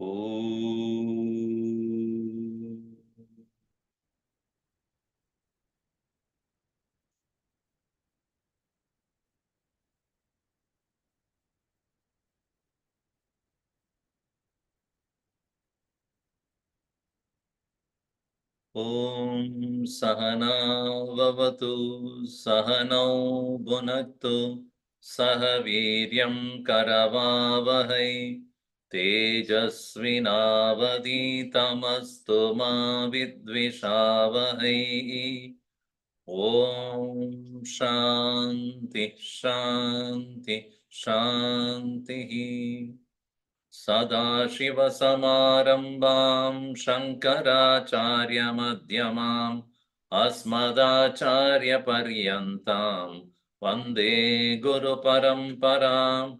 Om. Om Sahana Vavatu Sahano Bhunaktu Sahaviryam Karavavahai Tejasvinavaditamastu ma vidvishavahai. Om Shanti Shanti Shanti. Sadashivasamarambam Shankaracharya-madhyamam Asmadacharya-paryantam Vande Guru-paramparam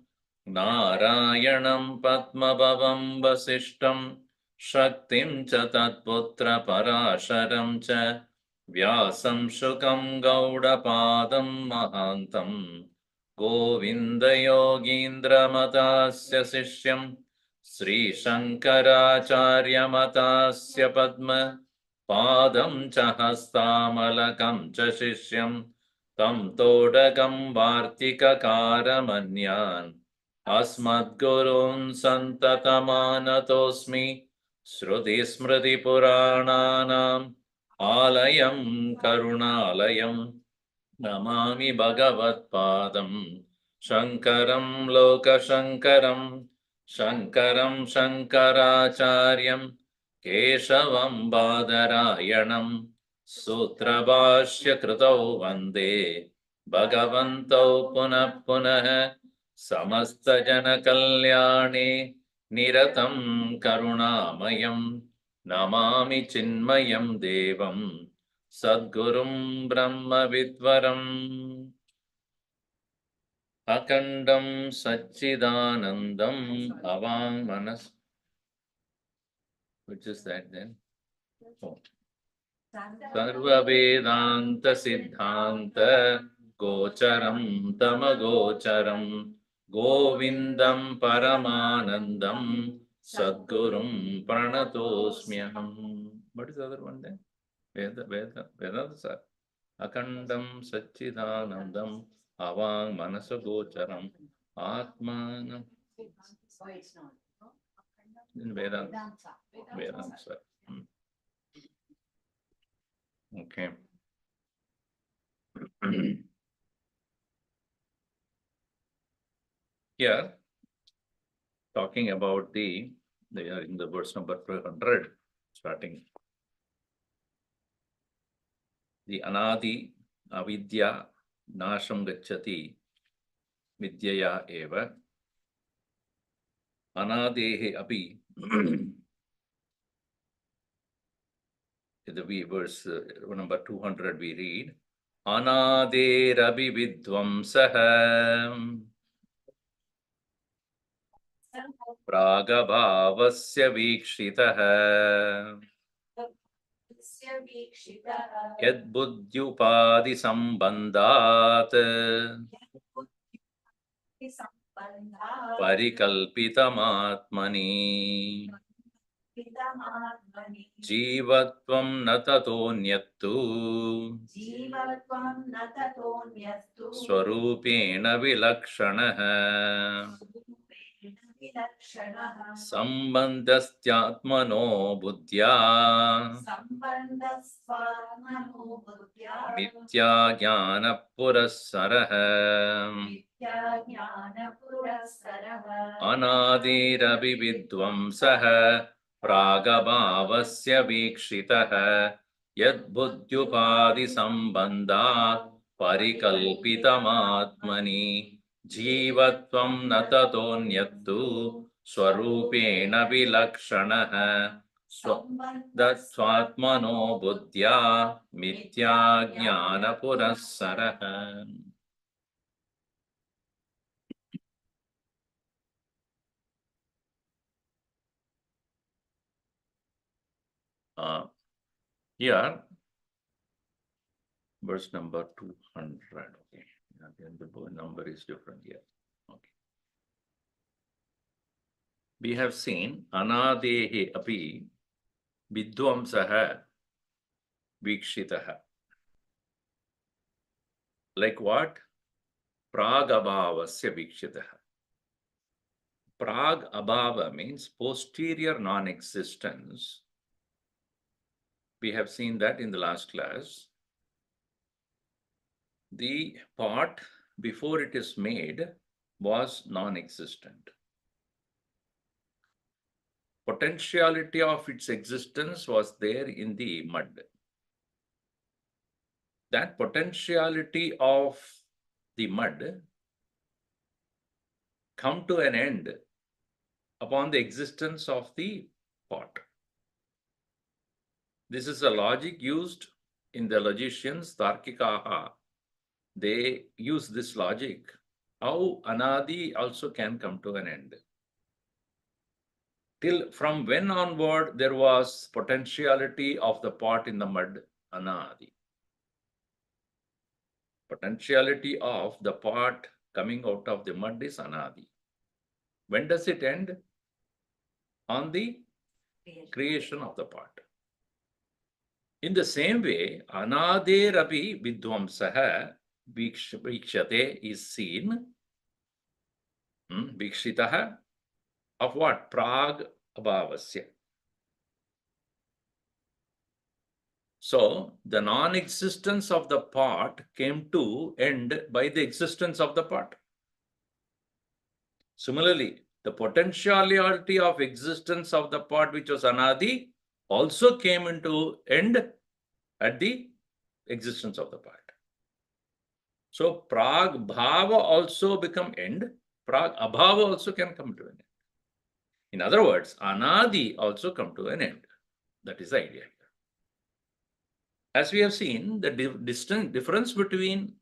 Narayanam Padmabhavam Vasishtam Shaktim cha Tatputra-parasharam cha Vyasam Shukam Gaudapadam Mahantam Govindayogindra-matasya Sishyam Sri Shankaracharya-matasya Padma Padam cha hastamalakam cha Shishyam Tam Todakam Vartikakaramanyaan Asmadgurun Santatamanatosmi Shruti Smriti Purananam Alayam Karunalayam Namami Bhagavatpadam Shankaram Lokashankaram Shankaram Shankaracharyam Keshavam Badarayanam Sutrabhashya Kritau Vande Bhagavantau Punah Punah Samasta Jana Kalyani Niratam Karunamayam Namami Chinmayam Devam Sadgurum Brahma Vidvaram Akandam Satchidanandam Avang Manas. Which is that then? Oh. Sarva Vedanta Siddhanta Gocharam Tamagocharam Govindam Paramanandam Sadgurum Pranatosmyaham. What is the other one then? Vedanta, sir. Akandam Satchidanandam Avang Manasagocharam Atmanam. In Vedanta. Vedanta, sir. Okay. Here, talking about they are in the verse number 100, starting. The Anadi Avidya Nasham Gacchati Vidyaya Eva Anadehe Api. The verse number 200 we read. Anaderabi vidvamsah Pragabhavasya vikshitah Yad buddhyupadi sambandhat Parikalpitamatmani Jivatvam natatonyattu Swarupena vilakshanah Sambandhastyatmano buddhya Mitya jnana purasarah Anadirabi vidvamsah Pragabhavasya vikshitah Yad buddhyupadi sambandhat Parikalpitamatmani Jivatvam natatonyattu Swarupena vilakshanah Swatmano buddhya Mitya jnana purasarah. Here, verse number 200. Okay, again the number is different here. Okay. we have seen anadehe api vidvamsaha vikshitaha. Like what? Pragabhavasya vikshitaha. Prag abhava means posterior non-existence. We have seen that in the last class. The pot, before it is made, was non-existent. Potentiality of its existence was there in the mud. That potentiality of the mud come to an end upon the existence of the pot. This is a logic used in the logicians, Tarkikaha. They use this logic, how Anadi also can come to an end. Till from when onward there was potentiality of the pot in the mud, Anadi. Potentiality of the pot coming out of the mud is Anadi. When does it end? On the creation of the pot. In the same way, Anaderapi Vidvamsaha Vikshate is seen, Vikshitaha, of what? Prag Abhavasya. So, the non-existence of the pot came to end by the existence of the pot. Similarly, the potentiality of existence of the pot, which was Anadi, also came into end at the existence of the pot. So, Prag Bhava also become end, Prag Abhava also can come to an end. In other words, Anadi also come to an end. That is the idea here. As we have seen, the difference between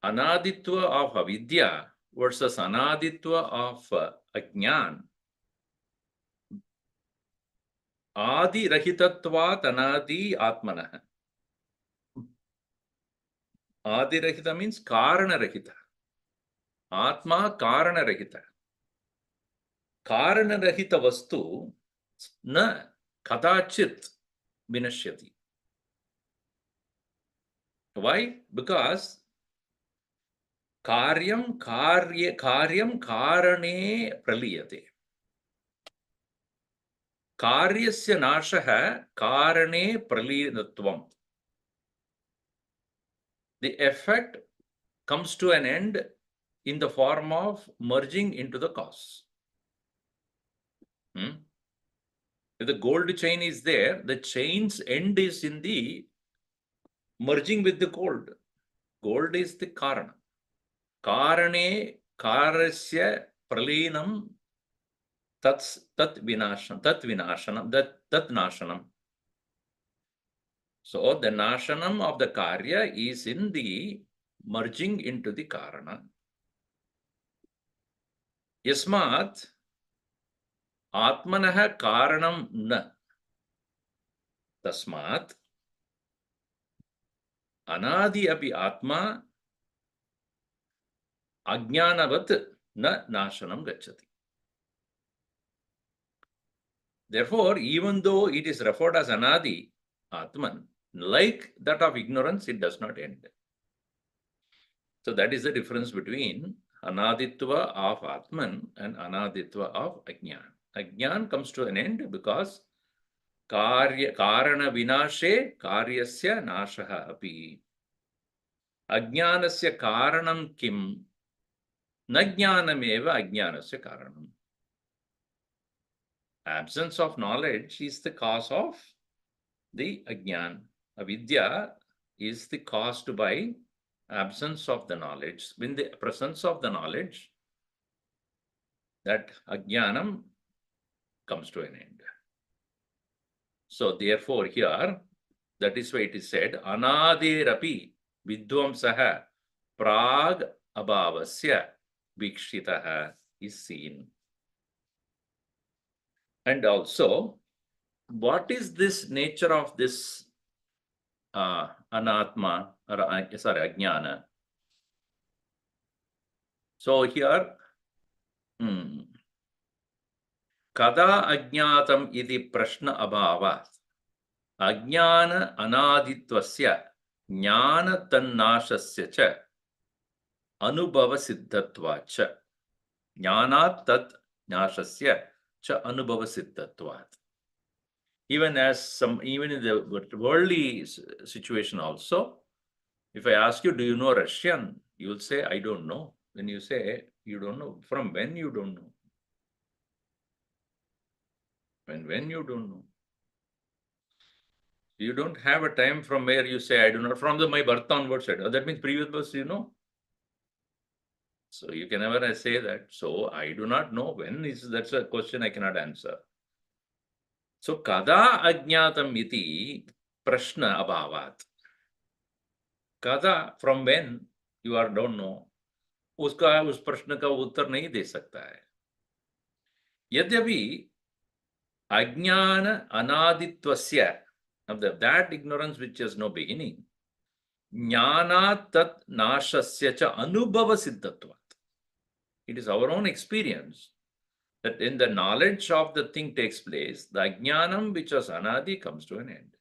Anaditva of avidya versus Anaditva of ajnan. Adi rahitatvat anadi atmanah. Adi rahita means karana rahita. Atma karana rahita. Karana rahita vastu na kadachit vinashyati. Why? Because karyam karane praliyate. Karyasya nashaha karane praliyanatvam. The effect comes to an end in the form of merging into the cause. If the gold chain is there, the chain's end is in the merging with the gold. Gold is the karana. Karane karasya pralinam tat nashanam. So the nashanam of the karya is in the merging into the karana. Yasmat atmanah karanam na. Tasmat anadi api atma ajnanavat na nashanam gacchati. Therefore, even though it is referred as anadi, atman, like that of ignorance, it does not end. So that is the difference between anaditva of atman and anaditva of ajnan. Ajnan comes to an end because karana vinashe karyasya nashaha api. Ajnanasya karanam kim na jnanameva ajnanasya karanam. Absence of knowledge is the cause of the ajnan. Avidya is the caused by absence of the knowledge. In the presence of the knowledge, that ajnanam comes to an end. So therefore here, that is why it is said, anaderapi vidvamsaha prag abhavasya vikshitaha is seen. And also, what is this nature of this anatma, or ajnana? So here, kada ajnatam iti prashna abhavat. Ajnana anaditvasya jnana tannashasya cha anubhava siddhatvacha. Jnanat tat nashasya cha anubhava siddhatvat. Even in the worldly situation also, if I ask you, do you know Russian? You will say, I don't know. When you say, you don't know, from when you don't know? When you don't know? You don't have a time from where you say, I do not, from my birth onwards. That means previous birth, you know. So you can never say that. So I do not know when that's a question I cannot answer. So kada ajnatam iti prashna abhavat. Kada, from when you are don't know, उसका उस प्रश्न का उत्तर नहीं दे सकता है. यद्यपि अज्ञान अनादित्वस्य, that ignorance which has no beginning, ज्ञानात् तत् नाशस्य च अनुभव सिद्धत्वात्. It is our own experience that in the knowledge of the thing takes place, the ajnanam which was anadi comes to an end.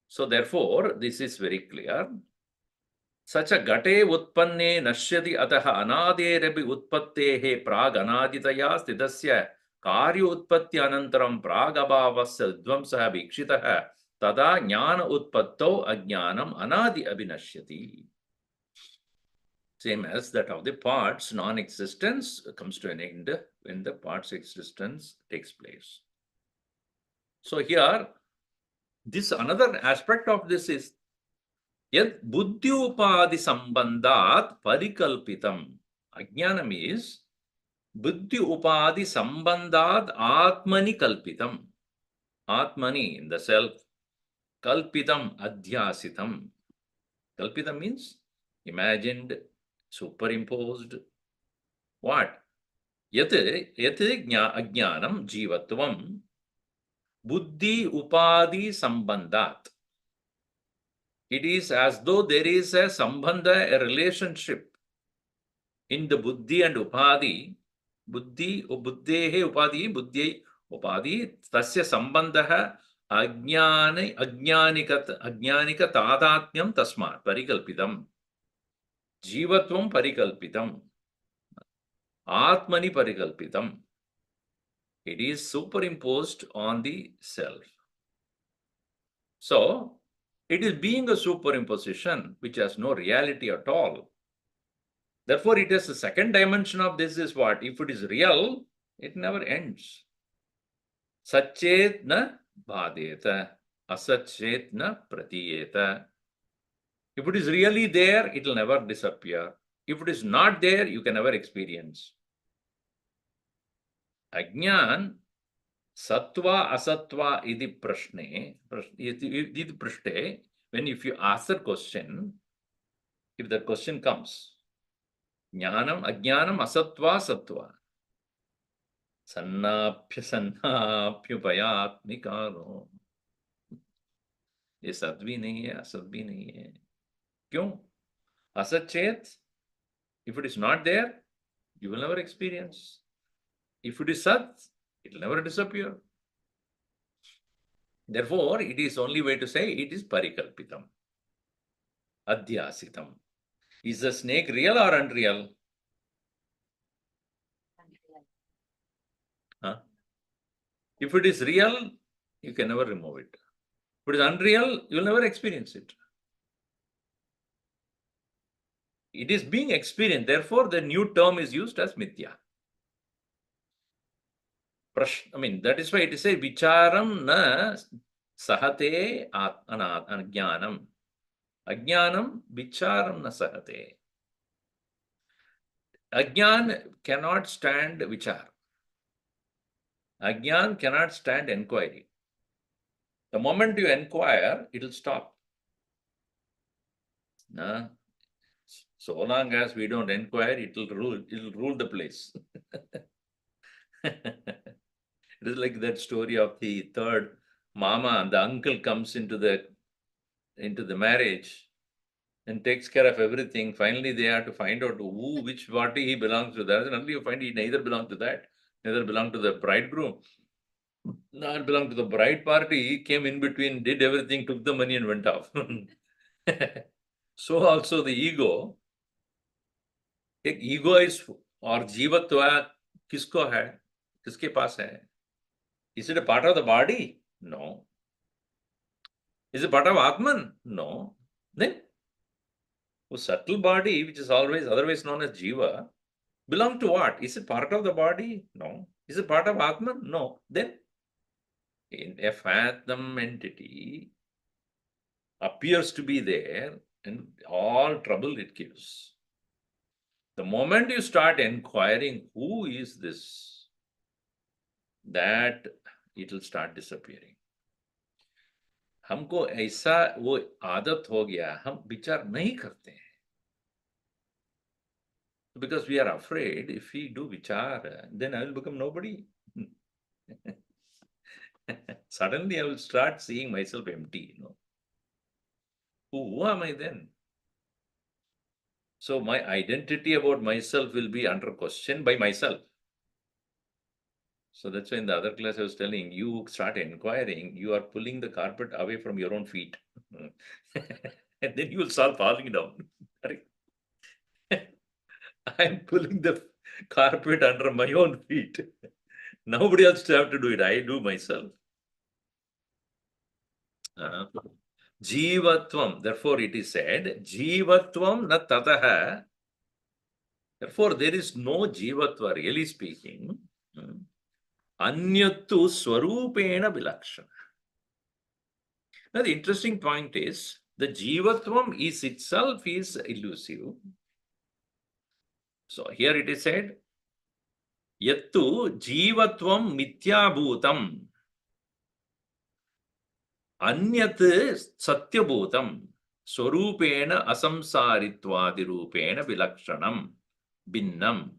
So therefore, this is very clear. Such a gate utpanne nashyati ataha anaderebi utpattehe prag anaditaya sthitasya karya utpatti anantaram prag abhavasya dvamsaha vikshitaha tada jnana utpatto ajnanam anadi abhinashyati. Same as that of the parts, non-existence comes to an end when the parts existence takes place. So here, this another aspect of this is yad buddhi upadi sambandhat parikalpitam. Ajnanam is buddhi upadi sambandhat atmani kalpitam. Atmani, in the self, kalpitam adhyasitam. Kalpitam means imagined, superimposed. What? Yat ajnanam jivatvam buddhi upadi sambandhat. It is as though there is a sambandha, a relationship in the buddhi and upadhi. Buddhi, buddhehe upadhi, buddhi upadhi, tasya sambandha ajnanika tadatnyam tasmat parikalpitam. Jivatvam parikalpitam. Atmani parikalpitam. It is superimposed on the self. So, it is being a superimposition which has no reality at all. Therefore, it is the second dimension of this is what? If it is real, it never ends. Satchet na bhadeta, asatchet na pratiyeta. If it is really there, it will never disappear. If it is not there, you can never experience. Ajnan Sattva asattva iti prashne, when if you ask the question, if the question comes, jnanam, ajnanam, asattva, sattva, sannapya payatmikaro. ये सत भी नहीं है, असत भी नहीं है. क्यों? असत चेत, if it is not there, you will never experience. If it is sat, it will never disappear. Therefore, it is only way to say it is parikalpitam, adhyasitam. Is the snake real or unreal? Unreal. Huh? If it is real, you can never remove it. If it is unreal, you will never experience it. It is being experienced. Therefore, the new term is used as mithya. I mean, that is why it is a vicharam na sahate ajnanam. Ajnanam vicharam na sahate. Ajnan cannot stand vichar. Ajnan cannot stand inquiry. The moment you inquire, it will stop. So long as we don't inquire, it will rule the place. It is like that story of the third mama and the uncle comes into the marriage and takes care of everything. Finally, they have to find out which party he belongs to. That is until you find he neither belongs to that Neither belonged to the bridegroom, nor belonged to the bride party. He came in between, did everything, took the money and went off. So also the ego. एक ego is और जीवत्व किसको है, किसके पास है? Is it a part of the body? No. Is it part of Atman? No. Then the subtle body, which is always otherwise known as Jiva, belong to what? Is it part of the body? No. Is it part of Atman? No. Then in a phantom entity appears to be there, and all trouble it gives. The moment you start inquiring who is this, that it will start disappearing. हमको ऐसा वो आदत हो गया, हम विचार नहीं करते हैं. Because we are afraid if we do vichara, then I will become nobody. Suddenly I will start seeing myself empty, Who am I then? So my identity about myself will be under question by myself. So that's why in the other class I was telling you, start inquiring, you are pulling the carpet away from your own feet. And then you will start falling down. I'm pulling the carpet under my own feet. Nobody else have to do it. I do myself. Jivatvam. Therefore, it is said, Jivatvam na tataha. Therefore, there is no Jivatva, really speaking. Anyattu swarupena vilakshana. Now, the interesting point is, the Jivatvam is itself is elusive. So, here it is said, Yattu Jivatvam mityabhutam. Anyat satyabhutam swarupena asamsaritvadirupena vilakshanam binnam.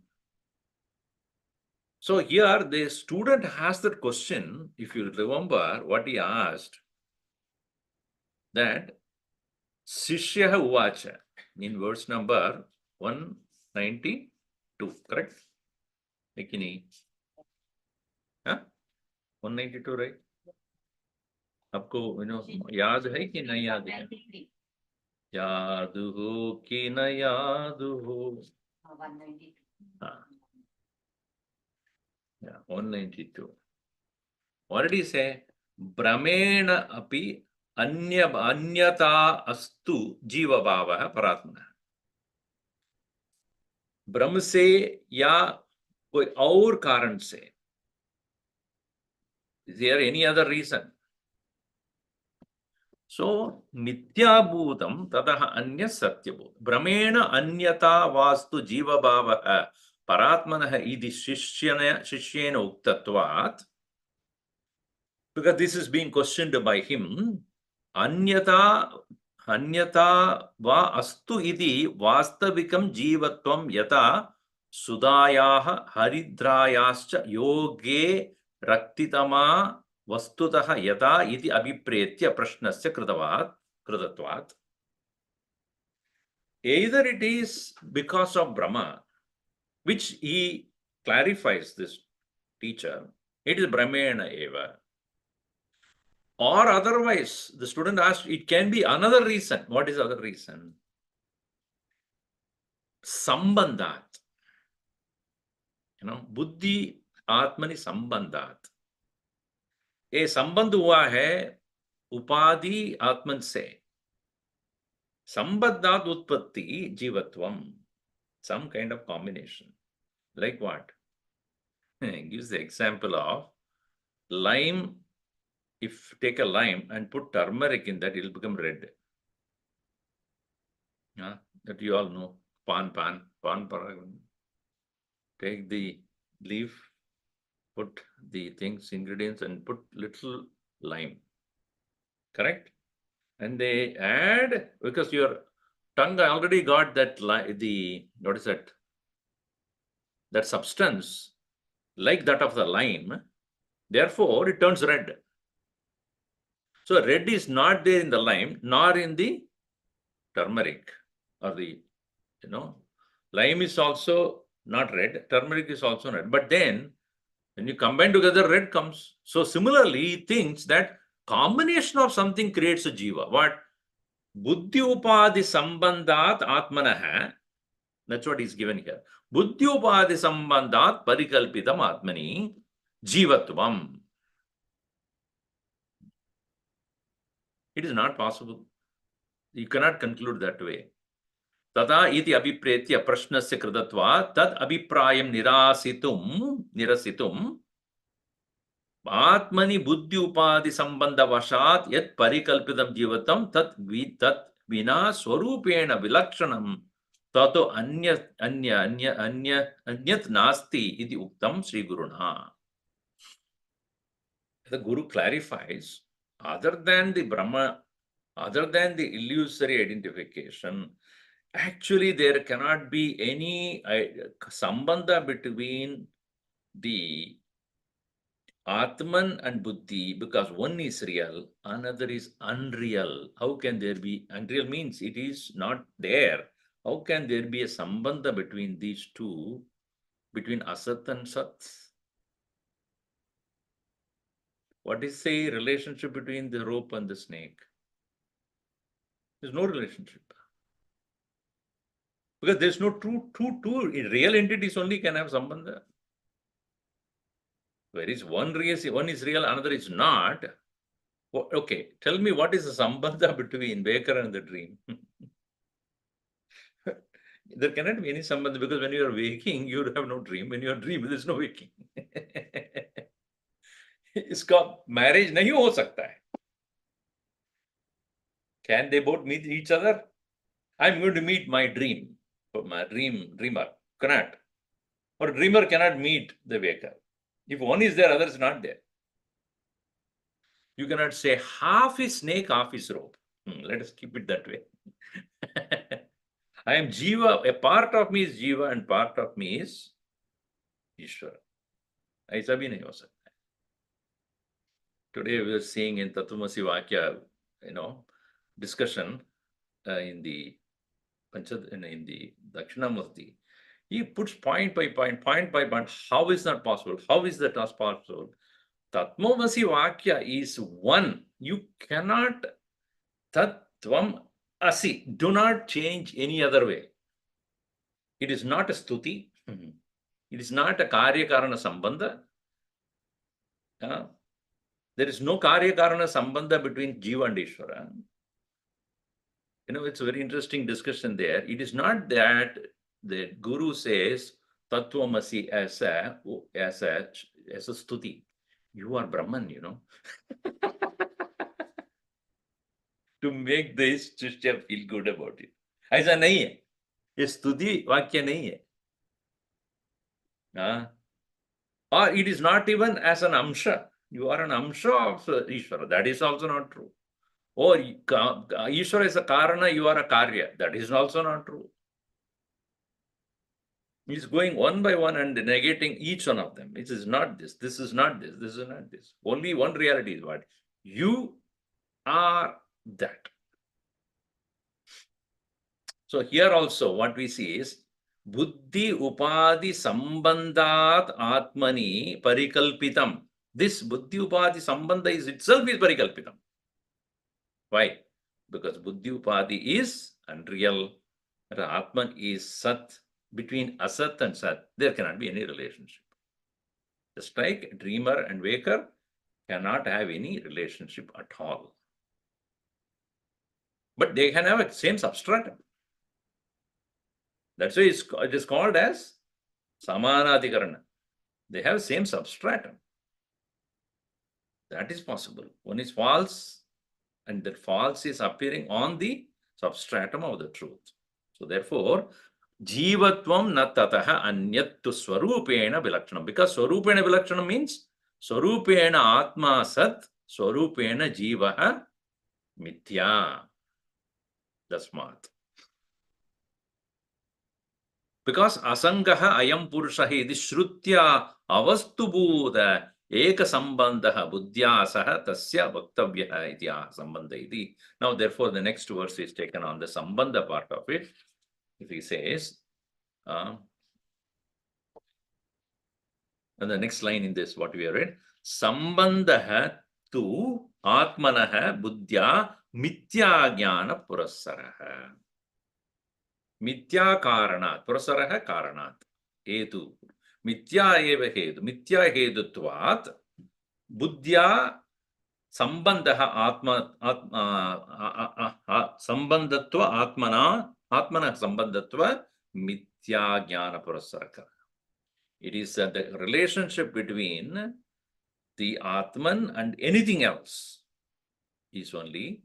So here the student has that question, if you remember what he asked, that Sishyaha Uvacha in verse number 192, correct? Ekini? Huh? 192, right? आपको याद है कि नहीं याद है? याद हो कि न याद हो? 192. What did he say? Brahmena api anyata astu jiva bhava paratmana. ब्रह्म से या कोई और कारण से, is there any other reason? So mityabhutam tadaha anya satyabhutam. Brahmena anyata vastu jiva bhava paratmanah idi shishyena uktatvat. Because this is being questioned by him. Anyata va astu idi vastavikam jivatvam yata sudayah haridrayascha yoge raktitama vastutah yata iti abhipretya prashnasya kritatvat. Either it is because of Brahma, which he clarifies, this teacher, it is Brahmena eva. Or otherwise, the student asked, it can be another reason. What is the other reason? Sambandhat. Buddhi Atmani Sambandhat. A संबंध हुआ है उपाधि आत्मन से. Sambandhat utpatti jivatvam. Some kind of combination. Like what? It gives the example of lime. If take a lime and put turmeric in that, it will become red. That you all know. Pan. Take the leaf, put the things, ingredients, and put little lime. Correct? And they add, because your tongue already got that, what is that? That substance, like that of the lime. Therefore, it turns red. So red is not there in the lime, nor in the turmeric, or the, lime is also not red, turmeric is also not. But then When you combine together, red comes. So similarly, he thinks that combination of something creates a jiva. What? Buddhi upadi sambandhat atmanah. That's what is given here. Buddhi upadi sambandhat parikalpitam atmani jivatvam. It is not possible. You cannot conclude that way. Tata iti abhipretya prashnasya kritatva tad abhiprayam nirasitum आत्मनि बुद्धि उपाधि संबंध वशात यत् परिकल्पितं जीवतं तत् विना स्वरूपेण विलक्षणं ततो अन्यत् नास्ति इति उक्तं श्री गुरुणा. The Guru clarifies, other than the Brahma, other than the illusory identification, actually there cannot be any sambandha between the Atman and Buddhi, because one is real, another is unreal. How can there be? Unreal means it is not there. How can there be a sambandha between these two, between Asat and Sat? What is the relationship between the rope and the snake? There's no relationship. Because there's no two real entities only can have sambandha. Where is one is real, another is not. Okay, tell me what is the sambandha between Waker and the dream? There cannot be any sambandha, because when you are waking, you have no dream. When you are dreaming, there is no waking. इसका marriage नहीं हो सकता है. Can they both meet each other? I'm going to meet my dream. My dreamer cannot. Or dreamer cannot meet the waker. If one is there, other is not there. You cannot say half is snake, half is rope. Let us keep it that way. I am Jiva, a part of me is Jiva and part of me is Ishvara. ऐसा भी नहीं हो सकता. Today we are seeing in Tattvamasi Vakya, discussion in the Dakshinamurti. He puts point by point, how is that possible? How is that not possible? Tattvamasi Vakya is one. You cannot Tattvam Asi. Do not change any other way. It is not a stuti. It is not a Karya Karana Sambandha. There is no Karya Karana Sambandha between Jiva and Ishvara. It's a very interesting discussion there. It is not that the Guru says Tattvamasi as a stuti. You are Brahman, to make this Shishya feel good about it. ऐसा नहीं है. ये स्तुति वाक्य नहीं है. Or it is not even as an amsha. You are an amsha of Ishvara. That is also not true. Or Ishvara is a karana, you are a karya. That is also not true. He is going one by one and negating each one of them. It is not this. This is not this. This is not this. Only one reality is what? You are that. So here also what we see is Buddhi Upadi Sambandhat Atmani Parikalpitam. This Buddhi Upadi Sambandha is itself is Parikalpitam. Why? Because Buddhi Upadi is unreal. Atman is Sat. Between Asat and Sat, there cannot be any relationship. Just like dreamer and waker cannot have any relationship at all. But they can have a same substratum. That's why it is called as Samanadhikarana. They have same substratum. That is possible. One is false, and that false is appearing on the substratum of the truth. So therefore, Jivatvam na tataha anyattu swarupena vilakshanam. Because swarupena vilakshanam means swarupena atma sat, swarupena jivaha mithya. Dasmat. Because asangaha ayam purushahi iti shrutya avastubhuda eka sambandha buddhyasaha tasya vaktavyaha iti sambandha iti. Now therefore the next verse is taken on the sambandha part of it. If he says And the next line in this, what we have read, Sambandha tu Atmanaha Buddhya Mithya Jnana Purassaraha. Mithya Karanat, Purasaraha Karanat. Hetu. Mithya eva hetu. Mithya hedutvat Buddhya Sambandha Atma Sambandhatva Atmana Sambandhatva Mithya Jnana Purasaraka. It is the relationship between the Atman and anything else is only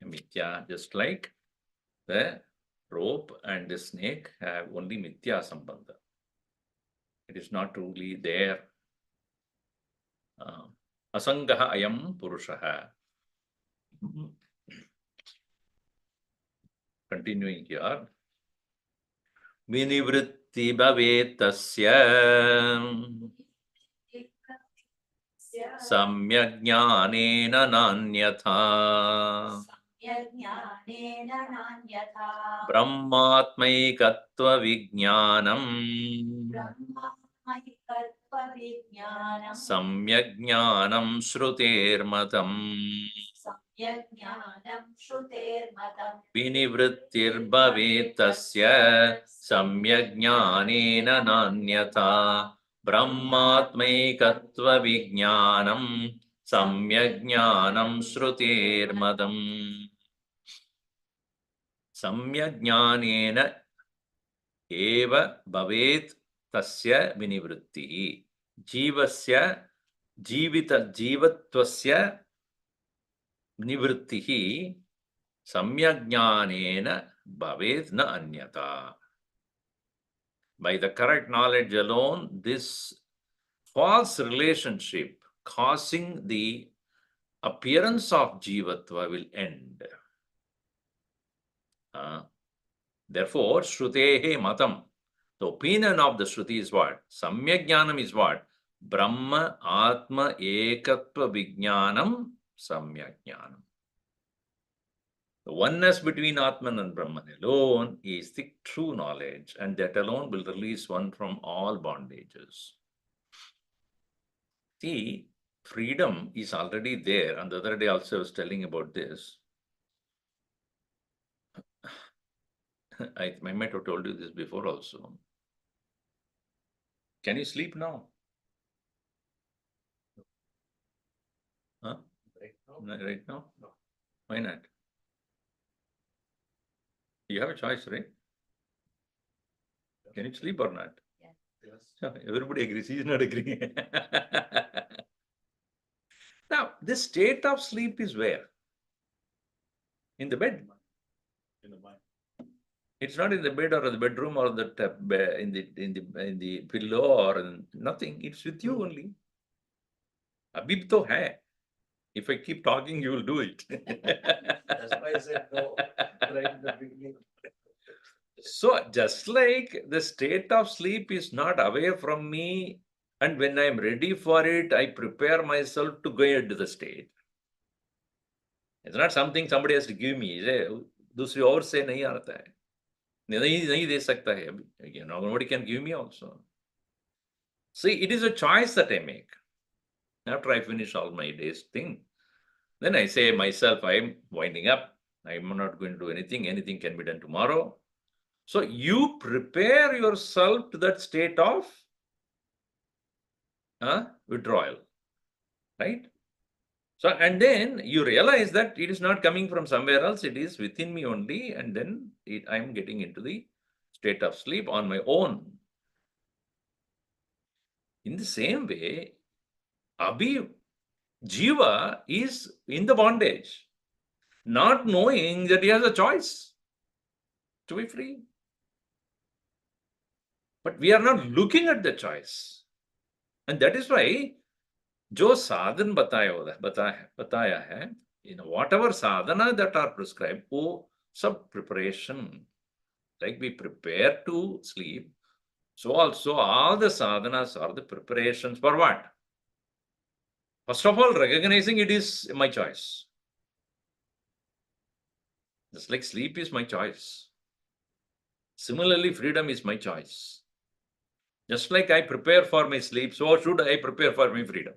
a Mithya, just like the rope and the snake have only Mithya Sambandha. It is not truly there. Asangaha ayam purushaha. Continuing here. Vinivritti bhavetasya samyajnanena nanyatha brahmatmaikatva vijnanam samyajnanam shrutermatam vinivrittir bhavetasya samyajnanena nanyatha brahmatmaikatva vijnanam samyajnanam shrutermadam. Samyajnanena eva bhavet tasya vinivritti. Jivasya jivatvasya nivrittihi samyajnanena bhavet na anyata. By the correct knowledge alone, this false relationship causing the appearance of jivatva will end. Therefore, Shrutehe Matam. The opinion of the Shruti is what? Samyajnanam is what? Brahma Atma Ekatva Vijnanam Samyajnanam. The oneness between Atman and Brahman alone is the true knowledge, and that alone will release one from all bondages. See, freedom is already there. And the other day also I was telling about this. I might have told you this before also. Can you sleep now? Huh? Right now? No. Why not? You have a choice, right? Can you sleep or not? Yes. Everybody agrees. He is not agreeing. Now, this state of sleep is where? In the bed. In the mind. It's not in the bed or the bedroom or the in the pillow or nothing. It's with you only. Abhi to hai. If I keep talking, you will do it. That's why I said no right in the beginning. So just like the state of sleep is not away from me, and when I am ready for it, I prepare myself to go into the state. It's not something somebody has to give me. दूसरी ओर से नहीं आता है. नहीं दे सकता है अभी. Again, nobody can give me also. See, it is a choice that I make. After I finish all my day's thing, then I say myself, I'm winding up. I'm not going to do anything. Anything can be done tomorrow. So you prepare yourself to that state of withdrawal, right? So, and then you realize that it is not coming from somewhere else. It is within me only. And then I'm getting into the state of sleep on my own. In the same way, Jiva is in the bondage, not knowing that he has a choice to be free. But we are not looking at the choice. And that is why, jo sadhan bataya hai, whatever sadhana that are prescribed, sub preparation, like we prepare to sleep, so also all the sadhanas are the preparations for what? First of all, recognizing it is my choice. Just like sleep is my choice. Similarly, freedom is my choice. Just like I prepare for my sleep, so should I prepare for my freedom.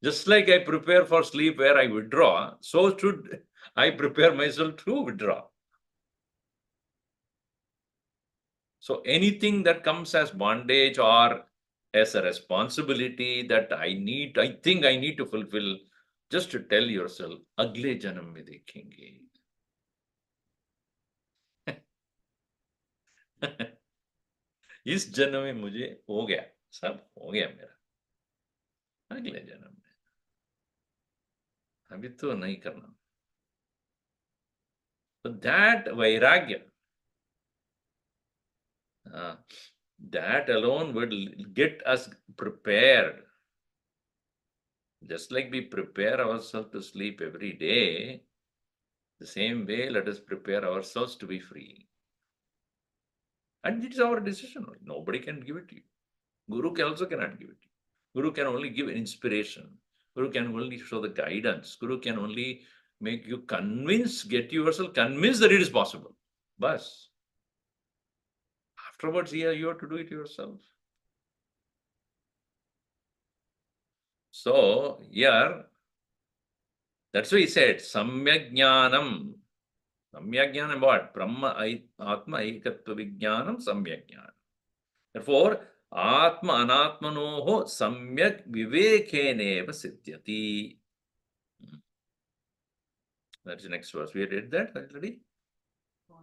Just like I prepare for sleep where I withdraw, so should I prepare myself to withdraw. So anything that comes as bondage or as a responsibility that I think I need to fulfill, just to tell yourself, अगले जन्म में देखेंगे. इस जन्म में मुझे हो गया, सब हो गया मेरा, अगले जन्म में, अभी तो नहीं करना. So that vairagya, that alone will get us prepared. Just like we prepare ourselves to sleep every day, the same way let us prepare ourselves to be free. And it is our decision. Nobody can give it to you. Guru also cannot give it to you. Guru can only give inspiration. Guru can only show the guidance. Guru can only make you convince, get yourself convinced that it is possible. Bas. Afterwards, here you have to do it yourself. So, here, that's why he said, Samyak Jnanam. Samyak Jnanam what? Brahma Atma Ekatva Vijnanam Samyak Jnanam. Therefore, Atma Anatmanoho Samyak Vivekeneva Siddhyati. That's the next verse. We read that already?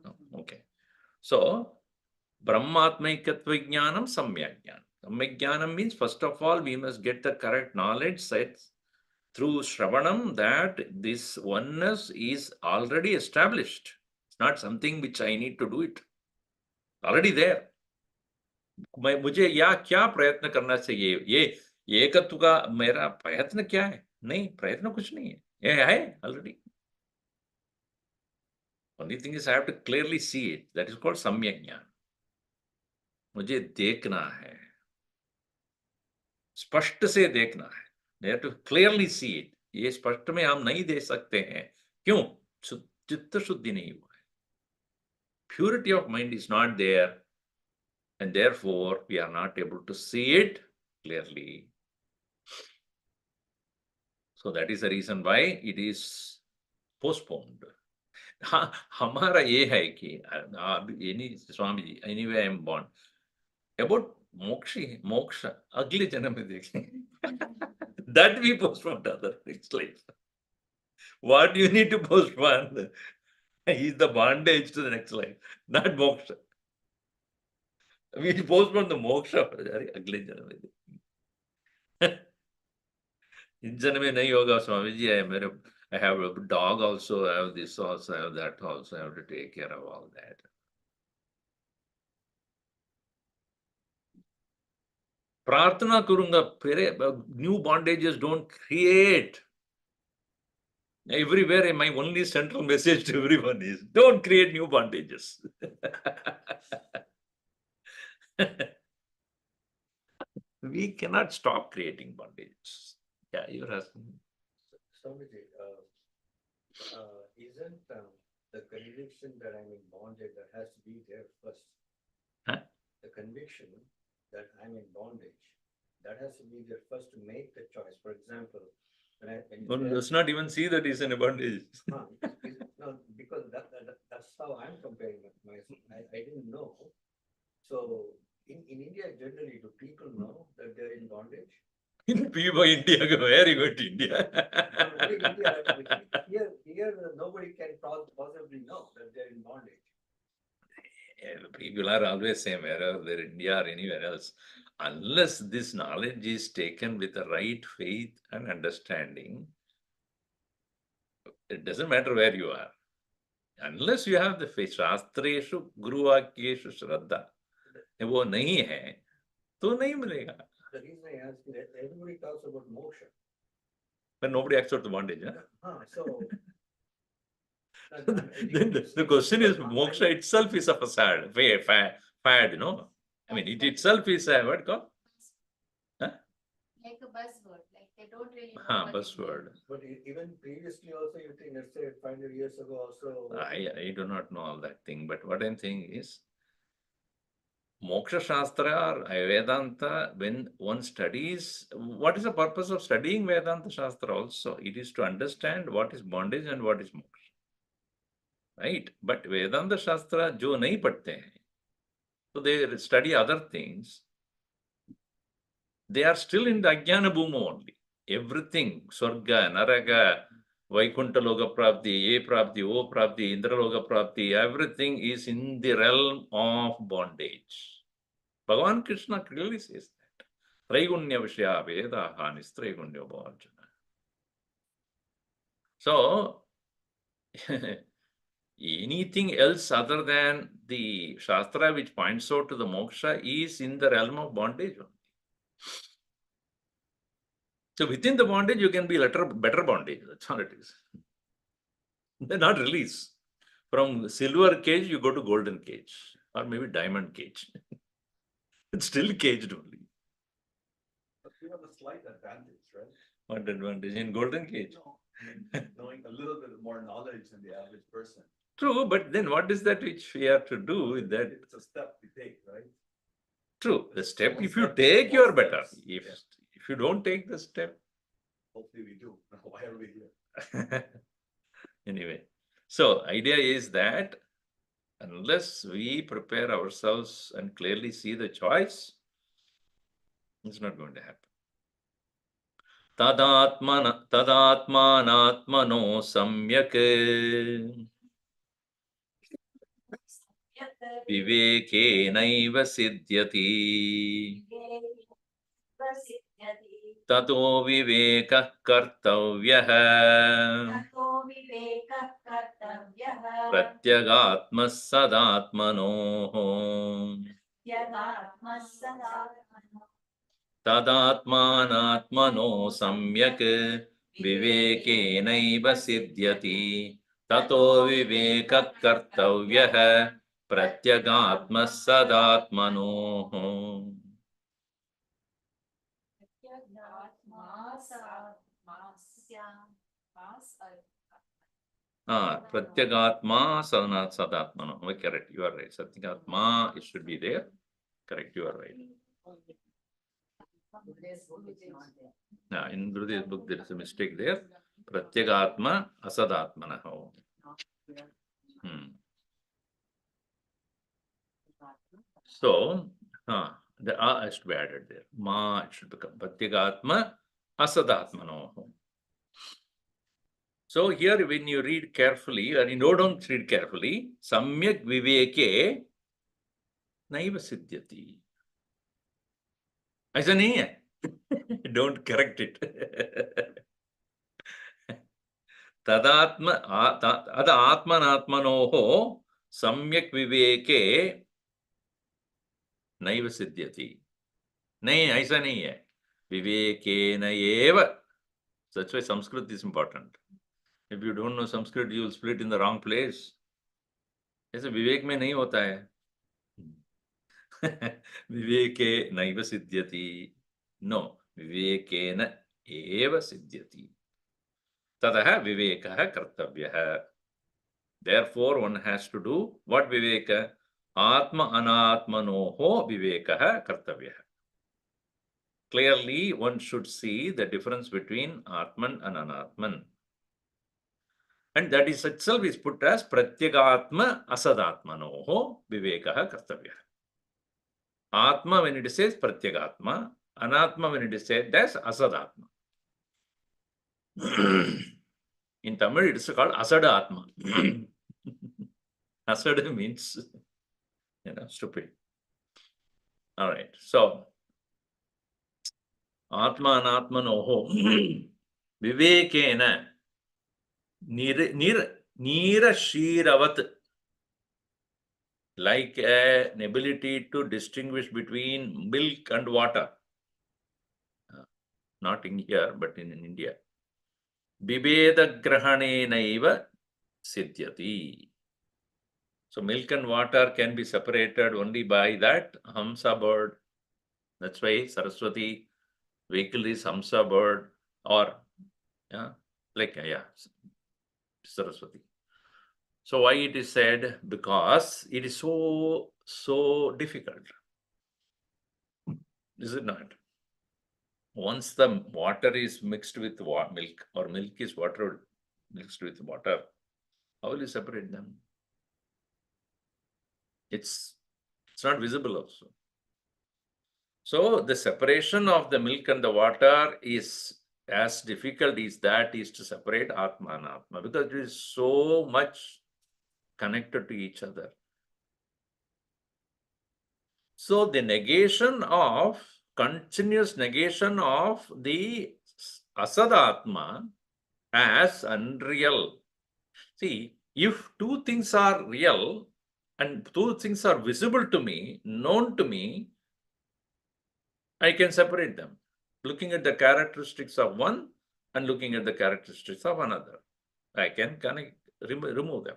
No. Okay. So, Brahmatmaikatva Vijnanam Samyak Jnanam. Samyak Jnanam means, first of all, we must get the correct knowledge set through Shravanam that this oneness is already established. It's not something which I need to do it. Already there. मुझे या क्या प्रयत्न करना चाहिए, ये एकत्व का मेरा प्रयत्न क्या है? नहीं, प्रयत्न कुछ नहीं है, ये है already. Only thing is I have to clearly see it. That is called सम्यक ज्ञान. मुझे देखना है, स्पष्ट से देखना है. I have to clearly see it. ये स्पष्ट में हम नहीं देख सकते हैं. क्यों? चित्त शुद्धि नहीं हुआ है. Purity of mind is not there, and therefore we are not able to see it clearly. So that is the reason why it is postponed. हाँ, हमारा ये है कि Swami ji, anyway I am born. About moksha, अगले जन्म में देखेंगे. That we postpone to other next life. What you need to postpone is the bondage to the next life, not moksha. We postpone the moksha. अरे अगले जन्म में देखेंगे. इस जन्म में नहीं होगा Swami ji. I have a dog also, I have this also, I have that also, I have to take care of all that. प्रार्थना करूंगा, new bondages don't create. Everywhere, my only central message to everyone is, don't create new bondages. We cannot stop creating bondages. Yeah, you're asking. Swamiji, isn't the conviction that I'm in bondage that has to be there first? Huh? The conviction that I'm in bondage, that has to be there first to make the choice. For example, One does not even see that he's in a bondage. no, because that's how I'm comparing myself. I didn't know. So in India, generally, do people know that they're in bondage? People India, where you go to India? Here, nobody can possibly know that they're in bondage. People are always saying wherever they're in India or anywhere else, unless this knowledge is taken with the right faith and understanding, it doesn't matter where you are. Unless you have the faith, Shastreshu Guru Vakyeshu Shraddha, वो नहीं है, तो नहीं मिलेगा. The reason I ask is that everybody talks about moksha. But nobody accepts the bondage. So Then the question is, moksha itself is a facade, fad, you know. I mean, it itself is a what called? Huh? Like a buzzword, like they don't really know. what it Buzzword. means. But even previously also, you think, let's say 500 years ago also. I do not know all that thing, but what I'm saying is, Moksha Shastra or Vedanta, when one studies, what is the purpose of studying Vedanta Shastra also? It is to understand what is bondage and what is moksha. Right? But Vedanta Shastra, jo nahi padhte hain, so they study other things. They are still in the Ajnana Bhuma only. Everything, Swarga, Naraga, Vaikuntha Loka Prapti, Ye Prapti, O Prapti, Indra Loka Prapti, everything is in the realm of bondage. Bhagavan Krishna clearly says that. Traigunya Vishya Vedaha Nistraigunya Bhavarjuna. So, anything else other than the Shastra which points out to the moksha is in the realm of bondage only. So within the bondage, you can be better bondage. That's all it is. They're not release. From silver cage, you go to golden cage. Or maybe diamond cage. It's still caged only. But we have a slight advantage, right? What advantage? In golden cage? No, knowing a little bit more knowledge than the average person. True, but then what is that which we have to do with that? It's a step we take, right? True, the step, Small if you steps, take, small you're better. steps. If you don't take the step, Hopefully we do. Why are we here? anyway. So idea is that unless we prepare ourselves and clearly see the choice, it's not going to happen. Tadatmanatmano samyak vivekenaiva siddhyati tato vivekah kartavyah pratyagatma sadatmanoh tadatmanatmano samyak vivekenaiva siddhyati tato vivekah kartavyah pratyagatma sadatmanoh. Pratyagatma sadatmano. Okay, correct. You are right. Satyagatma, it should be there. Correct. You are right. In Gurudeva's book, there is a mistake there. Pratyagatma asadatmanaho. So, the A has to be added there. Ma, it should become Pratyagatma asadatmanoho. So here, when you read carefully, or you don't read carefully, samyak viveke naiva siddhyati. ऐसा नहीं है. Don't correct it. Tadatma ada atmanatmanoho samyak viveke naiva siddhyati. नहीं, ऐसा नहीं है. Vivekena eva. That's why Sanskrit is important. If you don't know Sanskrit, you will split in the wrong place. ऐसे विवेक में नहीं होता है. विवेके नैव सिद्ध्यति. No, विवेकेन एव सिद्ध्यति. ततः विवेकः कर्तव्यः. Therefore, one has to do what viveka? Atma anatmanoho vivekah kartavyah. Clearly, one should see the difference between Atman and Anatman. And that is itself is put as Pratyagatma asadatmanoho vivekah kartavyah. Atma when it says Pratyagatma, Anatma when it says as Asadatma. In Tamil it is called Asadatma. Asada means, stupid. All right, so Atma Anatmanoho Vivekena Nira Shiravat, like an ability to distinguish between milk and water. Not in here, but in India. Bibeda Grahanenaiva Siddhyati. So milk and water can be separated only by that Hamsa bird. That's why Saraswati vehicle is Hamsa bird, or Saraswati. So why it is said? Because it is so difficult. Is it not? Once the water is mixed with milk, or milk is water mixed with water, how will you separate them? It's not visible also. So the separation of the milk and the water is as difficult as that is to separate Atma and Atma, because it is so much connected to each other. So the continuous negation of the Asadatma as unreal. See, if two things are real and two things are visible to me, known to me, I can separate them, looking at the characteristics of one and looking at the characteristics of another. I can remove them.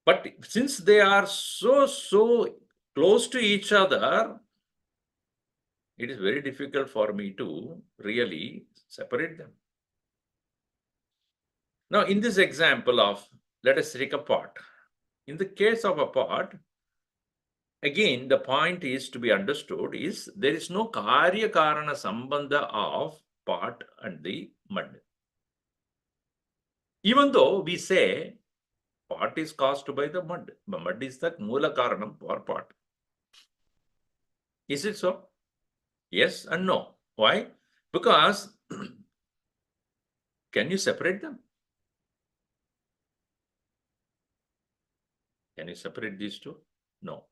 But since they are so close to each other, it is very difficult for me to really separate them. Now, in this example of, let us take a pot. In the case of a pot, again, the point is to be understood is there is no karya karana sambandha of pot and the mud. Even though we say pot is caused by the mud is the mula karanam for pot. Is it so? Yes and no. Why? Because can you separate them? Can you separate these two? No.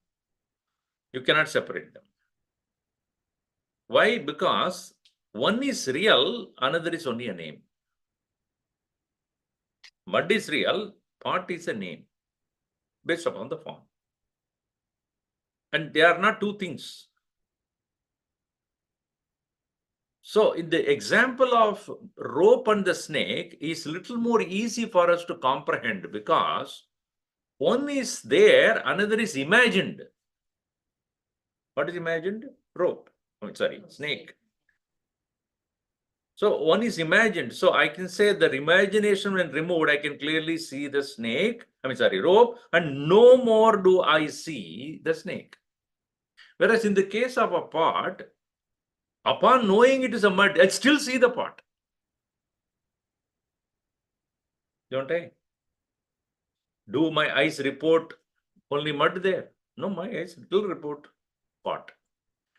You cannot separate them. Why? Because one is real, another is only a name. Mud is real, pot is a name based upon the form. And they are not two things. So in the example of rope and the snake is little more easy for us to comprehend, because one is there, another is imagined. What is imagined? Rope. Snake. So one is imagined. So I can say that imagination when removed, I can clearly see the snake, rope, and no more do I see the snake. Whereas in the case of a pot, upon knowing it is a mud, I still see the pot. Don't I? Do my eyes report only mud there? No, my eyes still report pot.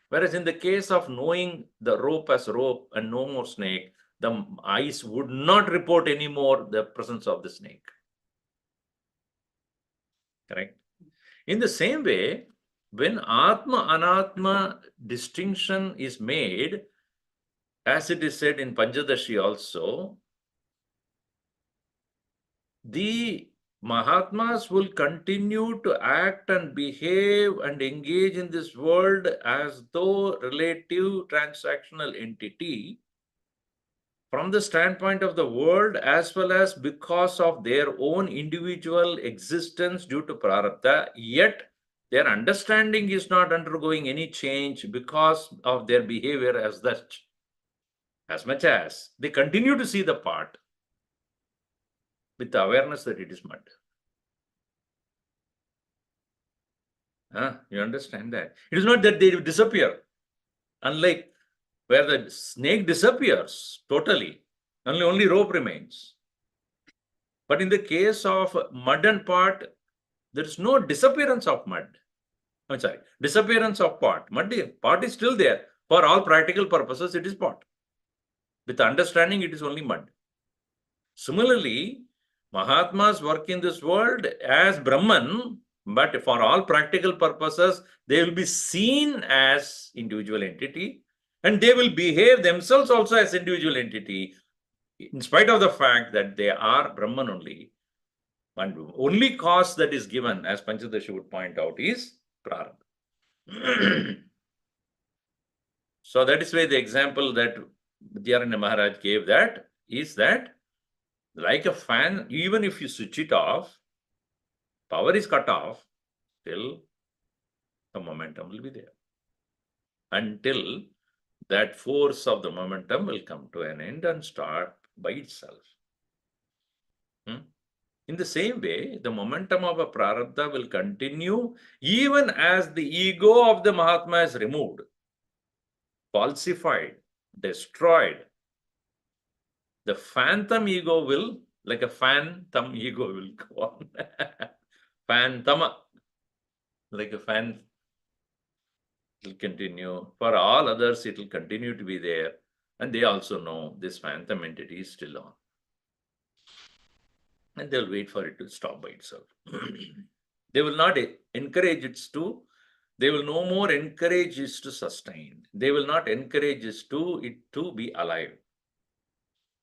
Whereas in the case of knowing the rope as rope and no more snake, the eyes would not report anymore the presence of the snake. Correct? In the same way, when Atma Anatma distinction is made, as it is said in Panchadashi also, the Mahatmas will continue to act and behave and engage in this world as though relative transactional entity from the standpoint of the world, as well as because of their own individual existence due to prarabdha, yet their understanding is not undergoing any change because of their behavior as such, as much as they continue to see the pot with the awareness that it is mud. You understand that? It is not that they disappear. Unlike where the snake disappears totally, only rope remains. But in the case of mud and pot, there is no disappearance of mud. Disappearance of pot. Pot is still there. For all practical purposes, it is pot. With understanding, it is only mud. Similarly, Mahatmas work in this world as Brahman, but for all practical purposes, they will be seen as individual entity, and they will behave themselves also as individual entity, in spite of the fact that they are Brahman only. And only cause that is given, as Panchadashi would point out, is prarabdha. So that is why the example that Vidyaranya Maharaj gave that is that, like a fan, even if you switch it off, power is cut off, still the momentum will be there. Until that force of the momentum will come to an end and start by itself. In the same way, the momentum of a prarabdha will continue even as the ego of the Mahatma is removed. falsified, destroyed, the phantom ego will, like a phantom ego will go on. Phantom, like a fan, it will continue. For all others, it will continue to be there. And they also know this phantom entity is still on. And they'll wait for it to stop by itself. They will not encourage it to, they will no more encourage it to sustain. They will not encourage it to be alive.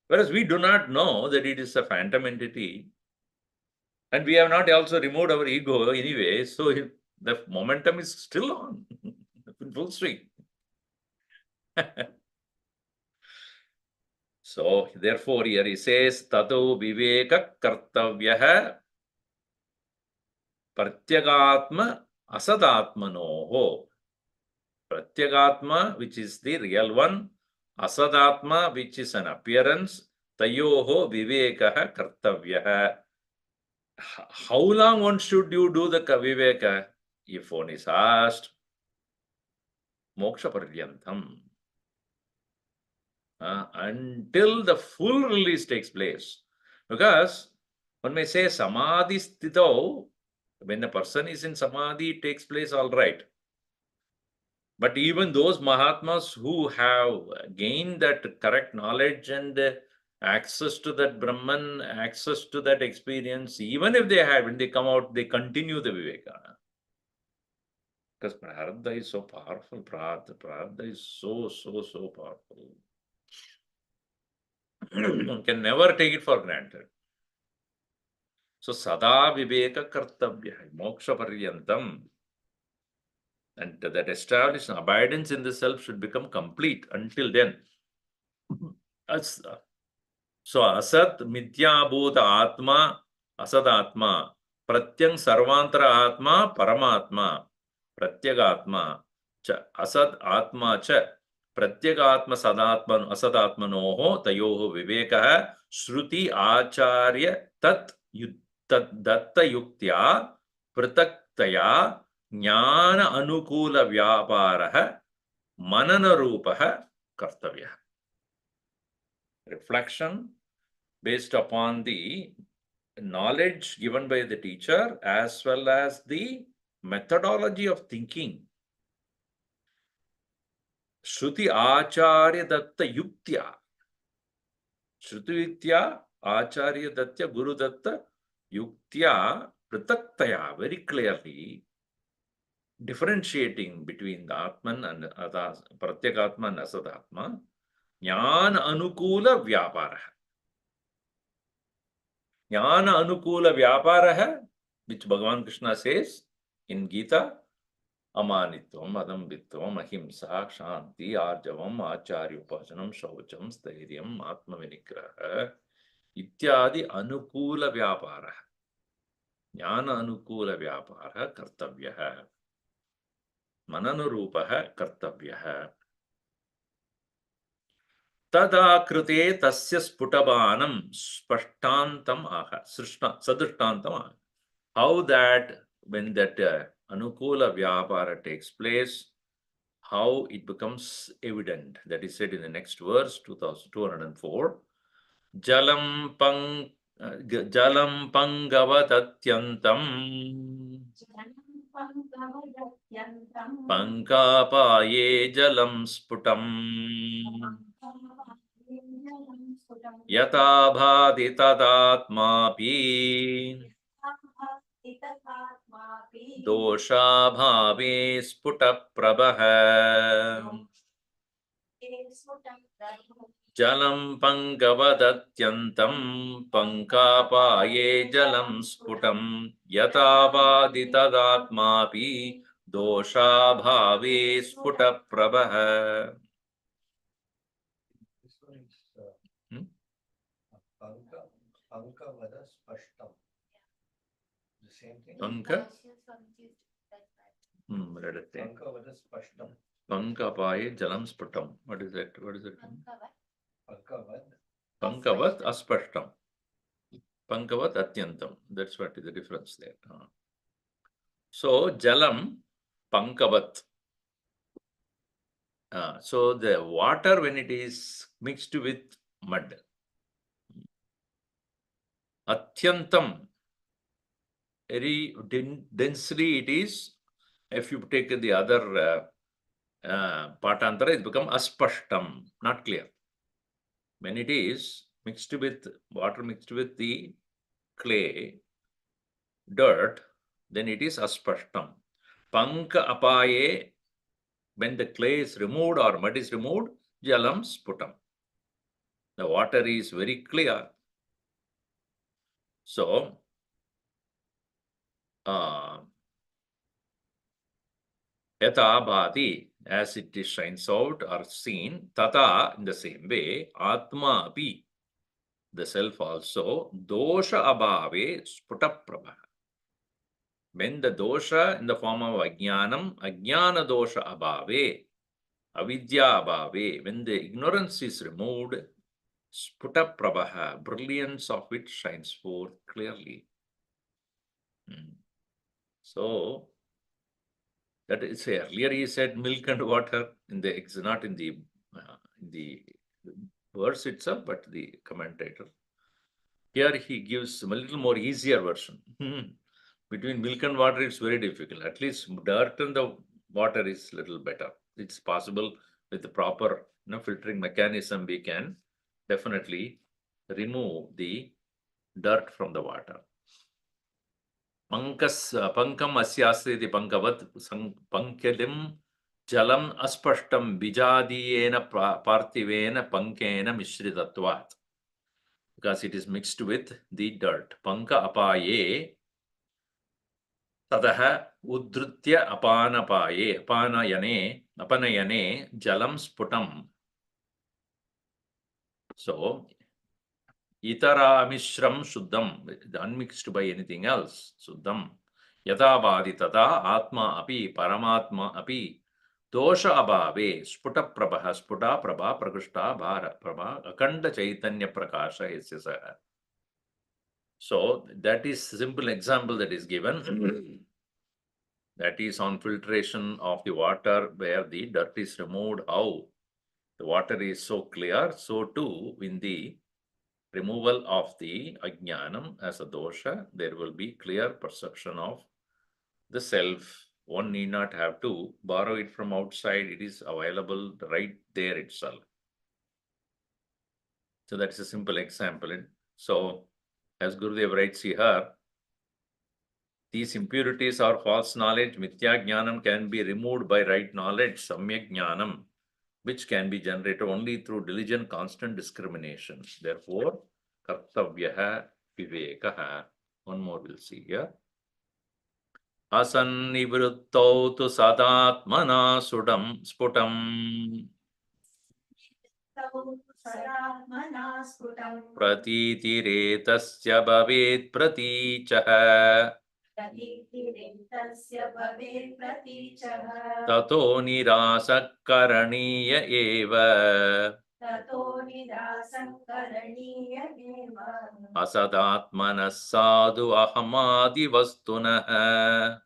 Whereas we do not know that it is a phantom entity, and we have not also removed our ego anyway, so the momentum is still on, in full swing. So, therefore, here he says, Tato Viveka Kartavyaha Pratyagatma Asadatmanoho. Pratyagatma, which is the real one, Asadatma, which is an appearance, Tayoho Vivekaha Kartavyaha. How long one should you do the Viveka? If one is asked, Moksha Paryantam. Until the full release takes place. Because one may say Samadhi Sthito, when a person is in Samadhi, it takes place all right. But even those Mahatmas who have gained that correct knowledge and access to that Brahman, access to that experience, even if they have, when they come out, they continue the Viveka. Because Prarabdha is so powerful, Prarabdha is so powerful. One can never take it for granted. So, Sada Viveka Kartavya, Moksha Paryantam. And that established abidance in the self should become complete until then. So, Asat Mithya Bhuta Atma, Asad Atma, Pratyang Sarvantara Atma, Paramatma, Pratyagatma, Cha Asad Atma Cha, Pratyagatma Sadatman Asadatmanoho, Tayoho Vivekaha, Shruti Acharya Tat Datta Yuktya, Prataktaya, Jnana Anukula Vyaparaha, Manana Rupaha, Kartavya. Reflection based upon the knowledge given by the teacher as well as the methodology of thinking. Shruti Acharya Datta Yuktya. Shruti Yuktya Acharya Datta Guru Datta Yuktya Prataktaya, very clearly differentiating between the Atman and Pratyagatma and Asadatma, Jnana Anukula Vyaparaha. Jnana Anukula Vyaparaha, which Bhagavan Krishna says in Gita, Amanitvam, Adambitvam, Ahimsa, Shanti, Arjavam, Acharya Upachanam, Shaucham, Stairyam, Atma Vinigraha, Ityadi Anukula Vyaparaha. Jnana Anukula Vyaparaha Kartavyaha. Mananurupaha Kartavyaha. Tada krute tasya sputabanam spashtantam aha. Sadrishtantam aha. How that, when that Anukula Vyapara takes place, how it becomes evident. That is said in the next verse, 2204. Jalam Pangavatatyantam Pankapaye Jalam Sputam Yata Bhati Tadatmapi Dosha Bhave Sputa Prabha Jalam Pangavadatyantam Pankapaye Jalam Sputam Yatavadi Tadatmapi Dosha Bhave Sputa Prabha. This one is Pankavada Spashtam. The same thing. Panka? Read it. Pankavada Spashtam. Pankapaye Jalam Sputam. What is that? What is it? Pankavad. Pankavat Aspashtam. Pankavat Atyantam. That's what is the difference there. So, Jalam Pankavat. So the water, when it is mixed with mud, Atyantam, very densely it is. If you take the other Patantara, it become aspashtam, not clear. When it is mixed with water, mixed with the clay, dirt, then it is aspashtam. Panka apaye, when the clay is removed or mud is removed, jalam sputam. The water is very clear. So, yata bhati, as it is shines out or seen, tata, in the same way, atma api, the self also, dosha abhave sputa prabha. When the dosha in the form of ajnanam, ajnana dosha abhave, avidya abhave, when the ignorance is removed, sputa prabha, brilliance of it shines forth clearly. So, that is earlier he said milk and water in the not in the verse itself, but the commentator. Here he gives a little more easier version. Between milk and water, it's very difficult. At least dirt and the water is little better. It's possible with the proper filtering mechanism, we can definitely remove the dirt from the water. Pankam asyasriti pankavat pankelim jalam aspashtam bijadiyena parthivena pankena mishritatvat. Because it is mixed with the dirt. Panka apaye tadaha udrutya apanayane jalam sputam. So, itara mishram shuddham, unmixed by anything else, suddham. Yata bhadi tata atma api paramatma api dosha abhave sputa prabha sputa prabha prakushta bhara prabha akanda chaitanya prakasha yasya. So that is simple example that is given. That is on filtration of the water where the dirt is removed. How the water is so clear, so too in the removal of the ajnanam as a dosha, there will be clear perception of the self. One need not have to borrow it from outside. It is available right there itself. So that is a simple example. So as Gurudev writes here, these impurities or false knowledge, mithya jnanam, can be removed by right knowledge, samyak jnanam, which can be generated only through diligent, constant discrimination. Therefore, kartavyaha vivekaha. One more we'll see here. Asannivruttau tu sadatmana sputam pratitiretasya bhavet pratichah tato nirasakkaraniya eva asadatmanas sadhu ahamadi vastunah.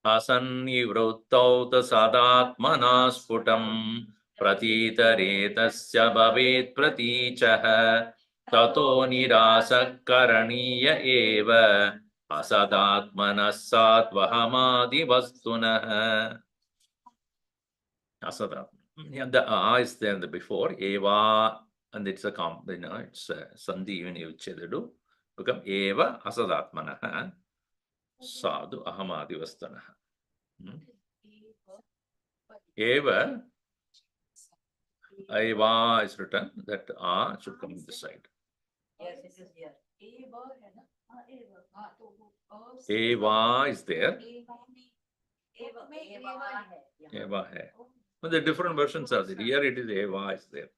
Asannivruttau sadatmana sputam pratitaretasya bhavet pratichah tato nirasakkaraniya eva asadatmanas sattvahamadi vastunah. Asadat. Yeah, the A is there before eva, and it's a it's a sandhi even uchedu become eva asadatmanah sadhu ahamadi vastunah. Eva, Eva is written, that A should come this side. Yes, it is here. Eva is there. Yeah. Eva hai. But the different versions are there. Here it is Eva is there.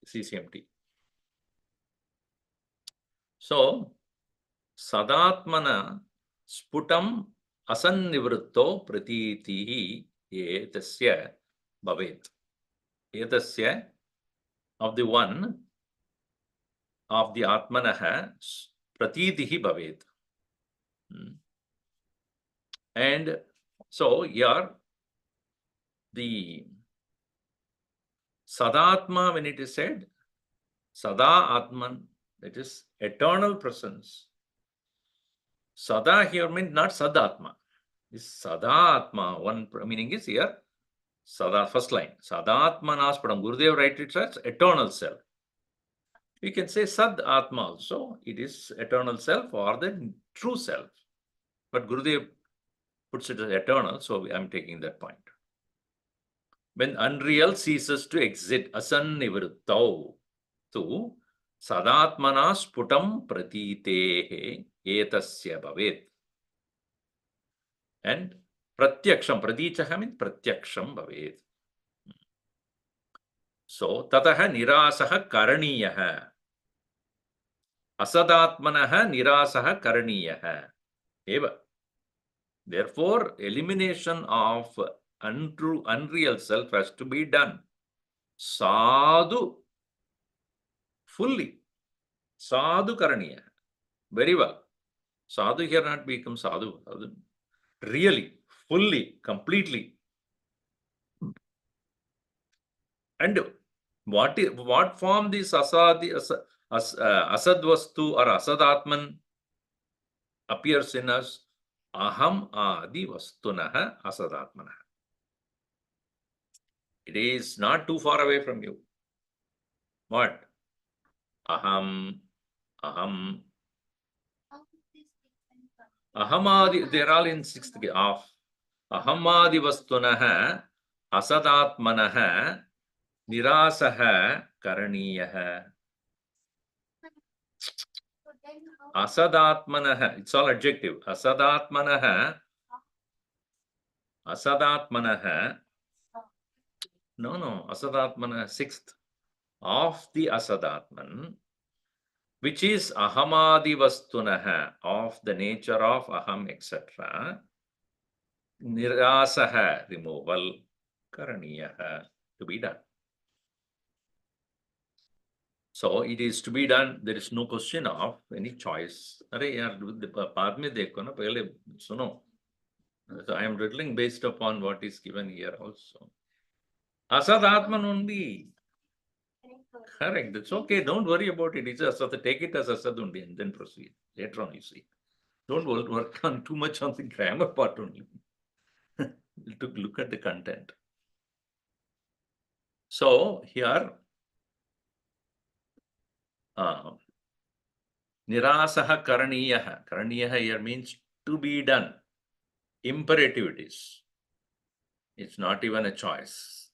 CCMT. So, Sadatmana sputam asannivritto pratitihi etasya bhavet. Etasya, of the one, of the atmanaha pratitihi bhavet. And so here, the Sadatma, when it is said, Sada Atman, that is eternal presence. Sada here means not Sadatma. This Sadatma, one meaning is here, Sada, first line. Sadatmanas Padam. Gurudev writes it as eternal self. We can say Sad Atma also. It is eternal self or the true self. But Gurudev puts it as eternal, so I'm taking that point. When unreal ceases to exist, asannivrittau tu sadatmana sputam pratitehe etasya bhavet. And pratyaksham, pratichaha means pratyaksham bhavet. So, tataha nirasaha karaniyaha. Asadatmanaha nirasaha karaniyaha. Eva. Therefore, elimination of untrue, unreal self has to be done. Sadhu, fully. Sadhu karaniya. Very well. Sadhu here not become sadhu. Really, fully, completely. And what form this asadvastu or asadatman appears in us? Aham adi vastunaha asadatmanaha. It is not too far away from you. What? Aham, aham, How is this different from- ahamadi, they're all in sixth of ahamadi vastunaha asadatmanaha nirasaha karaniyaha. So then how- Asadatmanaha, it's all adjective. Asadatmanaha, no, asadatmana, sixth of the asadatman, which is ahamadi vastunaha, of the nature of aham, etc. Nirasaha, removal, karaniyaha, to be done. So it is to be done. There is no question of any choice. अरे यार, बाद में देखो ना, पहले सुनो. So I am riddling based upon what is given here also. Asad Atman only. Correct. That's okay. Don't worry about it. It's Asad. Take it as Asad only and then proceed. Later on, you see. Don't work on too much on the grammar part only. To look at the content. So here, Nirasaha karaniyaha. Karaniyaha here means to be done. Imperative it is. It's not even a choice.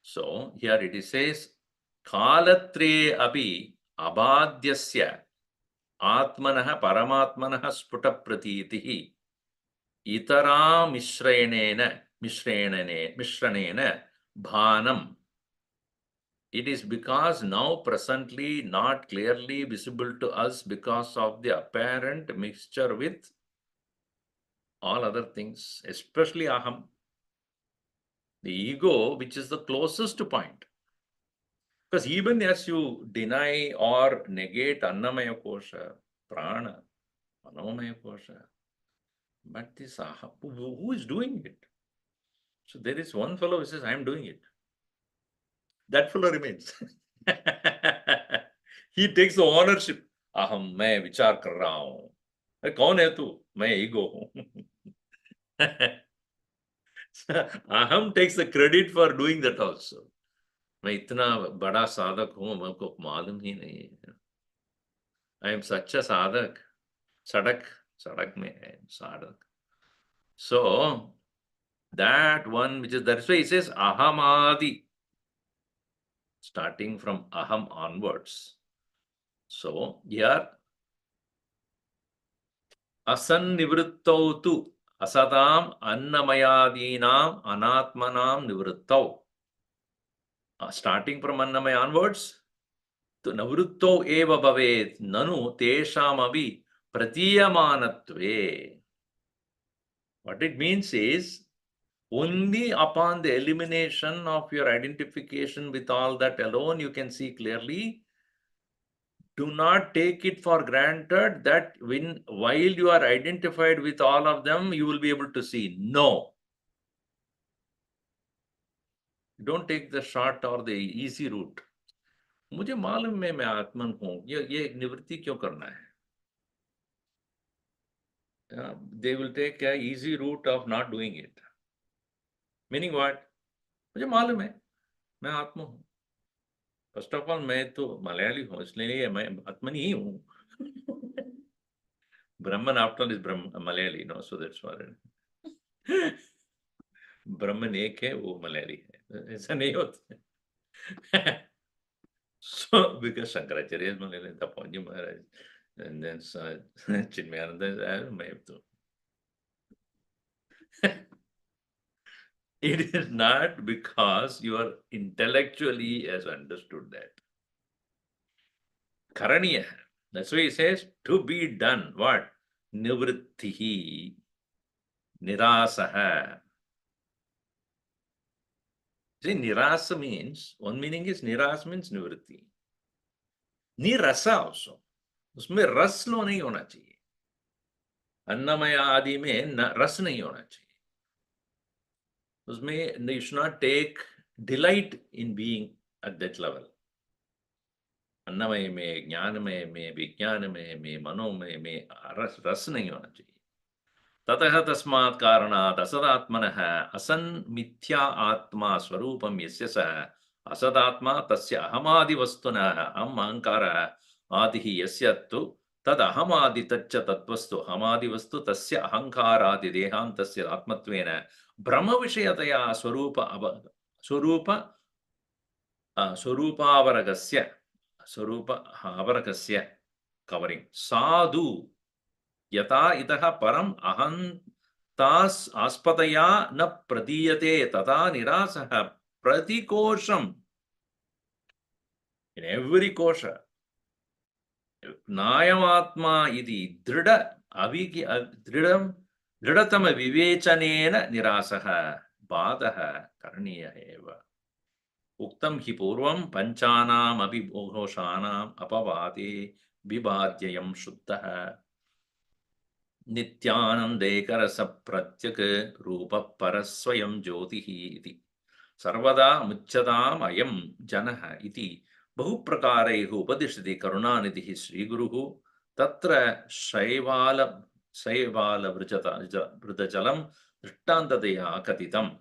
So here it says, Kalatre abhi abhadyasya atmanaha paramatmanaha sputa pratitihi itara mishranena bhanam. It is because now presently not clearly visible to us because of the apparent mixture with all other things, especially aham, the ego, which is the closest point. Because even as you deny or negate Annamaya Kosha, Prana, Manomaya Kosha, but this aham, who is doing it? So there is one fellow who says, I am doing it. That fellow remains. He takes the ownership. Aham, मैं विचार कर रहा हूँ. अरे कौन है तू? मैं ego हूँ. Aham takes the credit for doing that also. मैं इतना बड़ा साधक हूँ, मुझको मालूम ही नहीं है. I am such a साधक. सड़क में है साधक. So that one, which is, that's why he says ahamadi, starting from aham onwards. So here, asannivrittau tu asadam annamayadinam anatmanam nivrittau. Starting from annamaya onwards, to navrittau eva bhavet nanu teshamavi pratiyamanatve. What it means is, only upon the elimination of your identification with all that alone, you can see clearly do not take it for granted that while you are identified with all of them, you will be able to see. No. Don't take the short or the easy route. मुझे मालूम है मैं आत्मन हूं, ये निवृत्ति क्यों करना है? They will take a easy route of not doing it. Meaning what? मुझे मालूम है मैं आत्मा हूं. फर्स्ट ऑफ ऑल मैं तो मलयाली हूं, इसलिए मैं आत्मनि ही हूं. Brahman after all is Malayali, no? So that's what. ब्रह्मन एक है, वो मलयाली है, ऐसा नहीं होता. So because Shankaracharya is Malayali, Tapanji Maharaj, and then Chinmayananda is Mayapto. It is not because you are intellectually has understood that. Karaniya. That's why he says to be done. What? Nivrittihi, nirasaha. See, nirasa means, one meaning is niras means nivritti. Nirasa also. उसमें रस लो नहीं होना चाहिए. अन्नमय आदि में रस नहीं होना चाहिए. उसमें you should not take delight in being at that level. अन्नमय में, ज्ञानमय में, विज्ञानमय में, मनोमय में रस नहीं होना चाहिए. ततः तस्मात् कारणात् असदात्मनः असन् मिथ्या आत्मा स्वरूपं यस्य सः असदात्मा तस्य अहमादिवस्तुनः अहम् अहङ्कारः आदिः यस्य तु तद् अहमादि तच्च तत्वस्तु अहमादिवस्तु तस्य अहङ्कारादिदेहान्तस्य आत्मत्वेन ब्रह्मविषयतया स्वरूपावरकस्य कवरिंग साधु यथा इतः परम अहंतास् आस्पदया न प्रदीयते तथा निरासः प्रतिकोशम. In every kosha नायमात्मा इति दृढतम विवेचनेन निरासः बाधः करणीयः एव. उक्तं हि पूर्वं पञ्चानाम् अभिघोषाणाम् अपवादे विबाध्ययं शुद्धः नित्यानन्देकरसप्रत्यक् रूपः परस्वयं ज्योतिः इति सर्वदा मुच्यताम् अयं जनः इति बहुप्रकारैः उपदिशति करुणानिधिः श्रीगुरुः. तत्र शैवालवृतजलं दृष्टान्ततया कथितम्.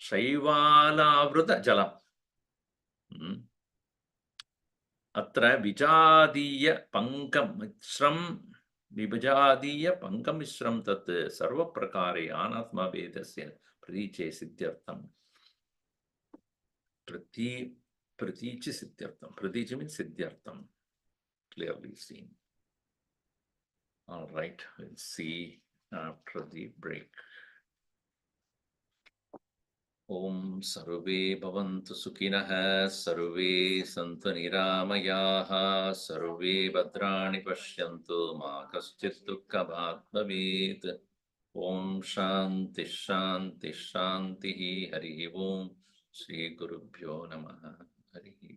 शैवालावृतजलम् अत्र विभजादीय तत् सर्वप्रकारे अनात्मभेदस्य प्रतीचे सिद्ध्यर्थम्. प्रतीचि सिद्ध्यर्थम्. प्रतीचि means सिद्ध्यर्थम्. Clearly seen. All right, we'll see after the break. Om sarve bhavantu sukhinah, sarve santu niramayaha, sarve bhadrani pashyantu ma kaschit dukkhabhat bhavet. Om shanti shanti shanti. Hari Om. Shri Gurubhyo Namaha.